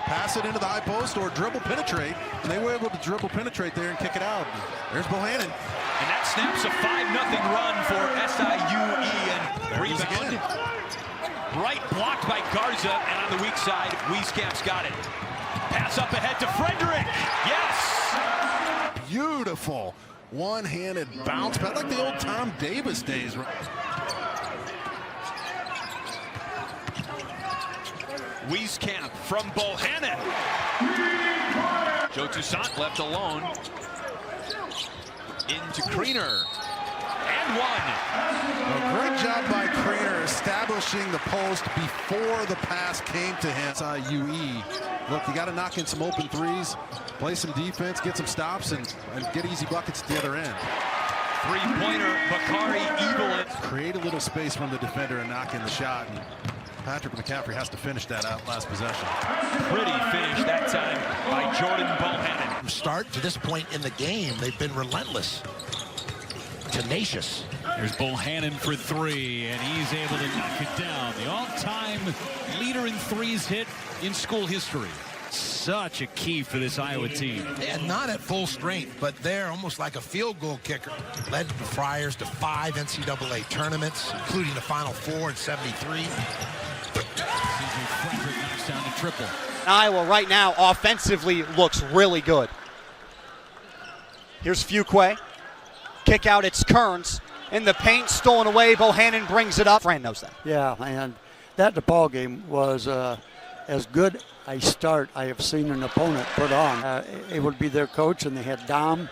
pass it into the high post or dribble penetrate, and they were able to dribble penetrate there and kick it out. There's Bohannon. And that snaps a 5-0 run for SIUE, and rebound. Right blocked by Garza, and on the weak side, Wieskamp's got it. Pass up ahead to Frederick. Yes! Beautiful one-handed bounce back, like the old Tom Davis days. Wieskamp from Bohannon. Joe Toussaint left alone. Into Kriener. And one. A great job by Kriener establishing the post before the pass came to him. SIUE. Look, you got to knock in some open threes, play some defense, get some stops, and get easy buckets at the other end. Three-pointer, Bakari Evelyn. Create a little space from the defender and knock in the shot. And Patrick McCaffrey has to finish that out last possession. Pretty finish that time by Jordan Bohannon. From start to this point in the game, they've been relentless, tenacious. There's Bohannon for three, and he's able to knock it down. The all-time leader in threes hit in school history. Such a key for this Iowa team. And not at full strength, but they're almost like a field goal kicker. Led the Friars to 5 NCAA tournaments, including the Final Four in '73. CJ Frederick knocks down the triple. Iowa right now offensively looks really good. Here's Fuqua. Kick out, it's Kearns. In the paint, stolen away. Bohannon brings it up. Fran knows that. Yeah, and that DePaul game was as good a start I have seen an opponent put on. It would be their coach, and they had Dom,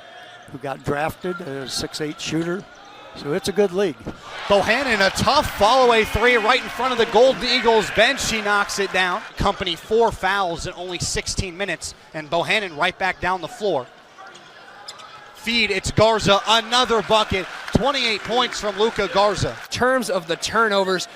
who got drafted, a 6'8" shooter. So it's a good league. Bohannon, a tough follow-away three right in front of the Golden Eagles bench. She knocks it down. Company 4 fouls in only 16 minutes, and Bohannon right back down the floor. Feed, it's Garza, another bucket. 28 points from Luka Garza. In terms of the turnovers,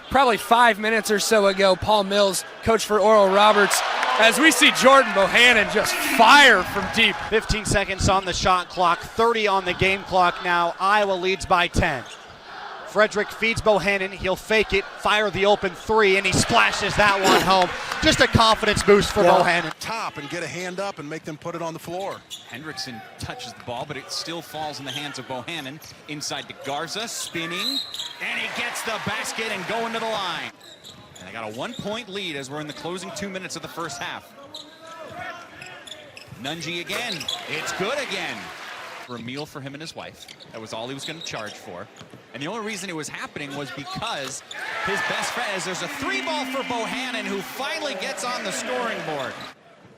probably 5 minutes or so ago, Paul Mills, coach for Oral Roberts, as we see Jordan Bohannon just fire from deep. 15 seconds on the shot clock, 30 on the game clock now. Iowa leads by 10. Frederick feeds Bohannon, he'll fake it, fire the open three, and he splashes that one home. Just a confidence boost for Bohannon. Top and get a hand up and make them put it on the floor. Hendrickson touches the ball, but it still falls in the hands of Bohannon. Inside to Garza, spinning, and he gets the basket and going to the line. And they got a 1-point lead as we're in the closing 2 minutes of the first half. Nunji again, it's good again. For a meal for him and his wife. That was all he was going to charge for. And the only reason it was happening was because his best friend, as there's a 3-ball for Bohannon, who finally gets on the scoring board.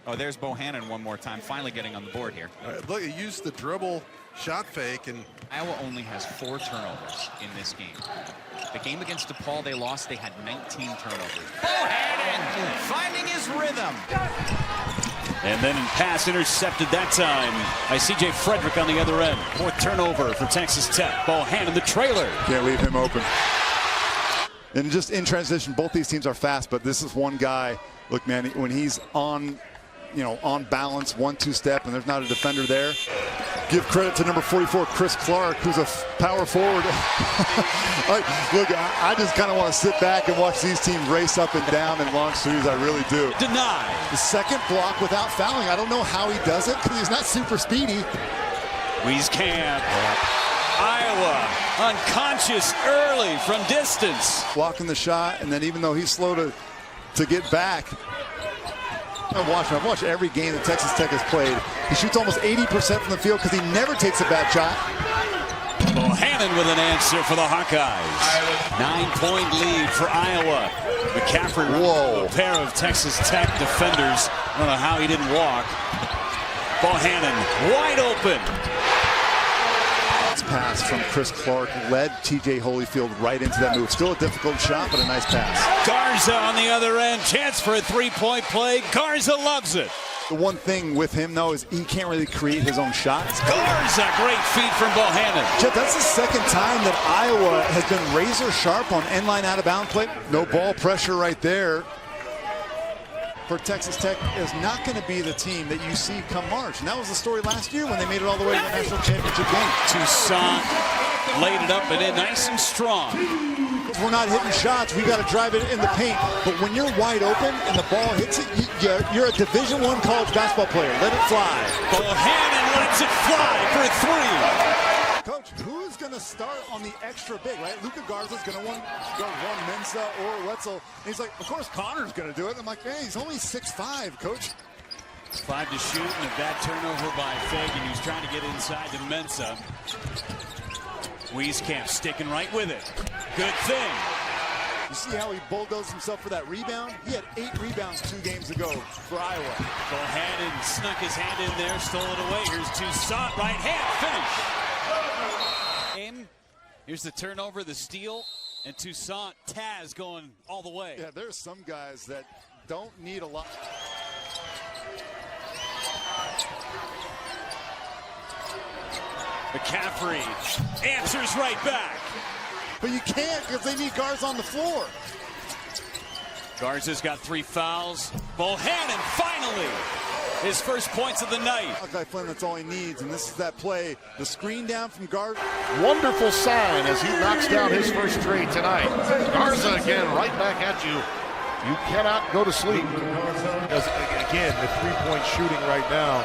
Oh, there's Bohannon one more time, finally getting on the board here. Look, he used the dribble shot fake, and Iowa only has 4 turnovers in this game. The game against DePaul they lost, they had 19 turnovers. Bohannon finding his rhythm. And then pass intercepted that time by CJ Frederick on the other end. 4th turnover for Texas Tech. Bohannon, the trailer. Can't leave him open. And just in transition, both these teams are fast, but this is one guy. Look, man, when he's on, on balance, 1-2 step, and there's not a defender there. Give credit to number 44, Chris Clark, who's a power forward. Look, I just kind of want to sit back and watch these teams race up and down and launch threes. I really do. Denied. The second block without fouling. I don't know how he does it because he's not super speedy. Wieskamp. Iowa unconscious early from distance. Blocking the shot, and then even though he's slow to get back, I've watched every game that Texas Tech has played. He shoots almost 80% from the field because he never takes a bad shot. Bohannon with an answer for the Hawkeyes. 9-point lead for Iowa. McCaffrey, a pair of Texas Tech defenders. I don't know how he didn't walk. Bohannon wide open. Pass from Chris Clark led TJ Holyfield right into that move. Still a difficult shot, but a nice pass. Garza on the other end. Chance for a 3-point play. Garza loves it. The one thing with him, though, is he can't really create his own shots. Garza, great feed from Bohannon. Jeff, that's the second time that Iowa has been razor sharp on end-line out-of-bound play. No ball pressure right there. For Texas Tech is not going to be the team that you see come March. And that was the story last year when they made it all the way to the national championship game. Toussaint laid it up and in nice and strong. we're not hitting shots. We got to drive it in the paint. But when you're wide open and the ball hits it, you're a Division I college basketball player. Let it fly. Bohannon lets it fly for a three. Coach, who's going to start on the extra big, right? Luka Garza's going to go one Mensa or Wetzel. And he's like, of course Connor's going to do it. I'm like, man, he's only 6'5", Coach. 5 to shoot and a bad turnover by Fagan, who's trying to get inside to Mensa. Wieskamp sticking right with it. Good thing. You see how he bulldozed himself for that rebound? He had 8 rebounds 2 games ago for Iowa. Bohannon snuck his hand in there, stole it away. Here's Toussaint, right hand, finish. Here's the turnover, the steal, and Toussaint, Taz going all the way. Yeah, there's some guys that don't need a lot. McCaffrey answers right back. But you can't because they need guards on the floor. Garza's got 3 fouls. Bohannon finally his first points of the night. Hawkeye Flynn, that's all he needs, and this is that play. The screen down from Garza. Wonderful sign as he knocks down his first trade tonight. Garza again right back at you. You cannot go to sleep. Because again, the three-point shooting right now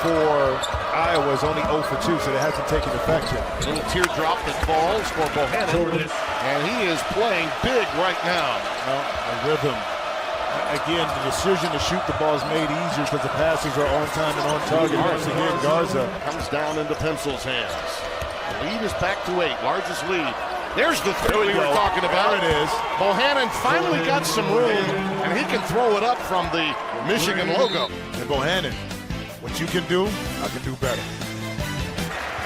for Iowa is only 0 for 2, so it hasn't taken effect yet. Little teardrop that falls for Bohannon, and he is playing big right now. A rhythm. Again, the decision to shoot the ball is made easier because the passes are on time and on target. Once again, Garza comes down into Pencil's hands. The lead is back to 8, largest lead. There's the three we were talking about. There it is. Bohannon finally got some room, and he can throw it up from the Michigan logo. And Bohannon, what you can do, I can do better.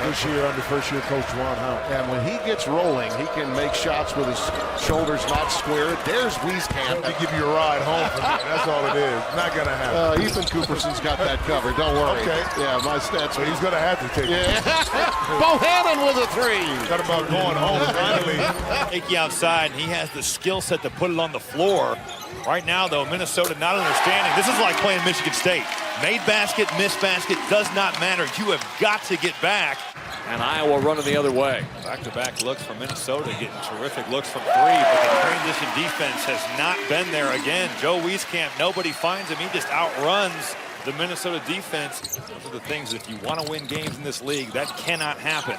This year under first-year coach Juan Howard. And when he gets rolling, he can make shots with his shoulders not squared. There's Wieskamp. To give you a ride home from that. That's all it is. Not going to happen. Ethan Cooperson's got that covered. Don't worry. Okay. Yeah, my stats. So he's going to have to take it. Bohannon with a 3. Got about going home finally. Hawkeye outside, and he has the skill set to put it on the floor. Right now, though, Minnesota not understanding. This is like playing Michigan State. Made basket, missed basket, does not matter. You have got to get back. And Iowa running the other way. Back-to-back looks from Minnesota, getting terrific looks from 3, but the transition defense has not been there again. Joe Wieskamp, nobody finds him. He just outruns the Minnesota defense. Those are the things, if you want to win games in this league, that cannot happen.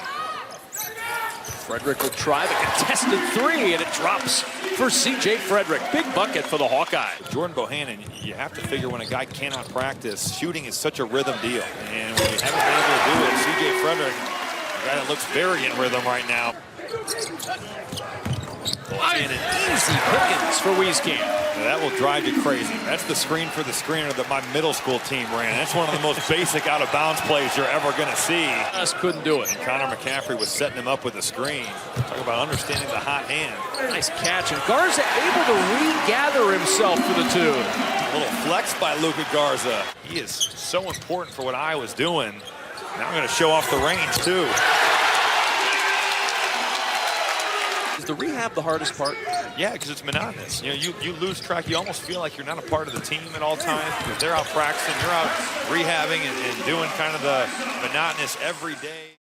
Frederick will try the contested 3, and it drops for C.J. Frederick. Big bucket for the Hawkeyes. Jordan Bohannon, you have to figure when a guy cannot practice, shooting is such a rhythm deal. And when you haven't been able to do it, C.J. Frederick, a guy that looks very in rhythm right now. And an easy pickings for Wieskamp. That will drive you crazy. That's the screen for the screener that my middle school team ran. That's one of the most basic out-of-bounds plays you're ever going to see. Just couldn't do it. And Connor McCaffrey was setting him up with the screen. Talk about understanding the hot hand. Nice catch, and Garza able to regather himself for the 2. A little flex by Luka Garza. He is so important for what Iowa's doing. Now I'm going to show off the range, too. Is the rehab the hardest part? Yeah, because it's monotonous. You know, you lose track. You almost feel like you're not a part of the team at all times because they're out practicing, you're out rehabbing and doing kind of the monotonous every day.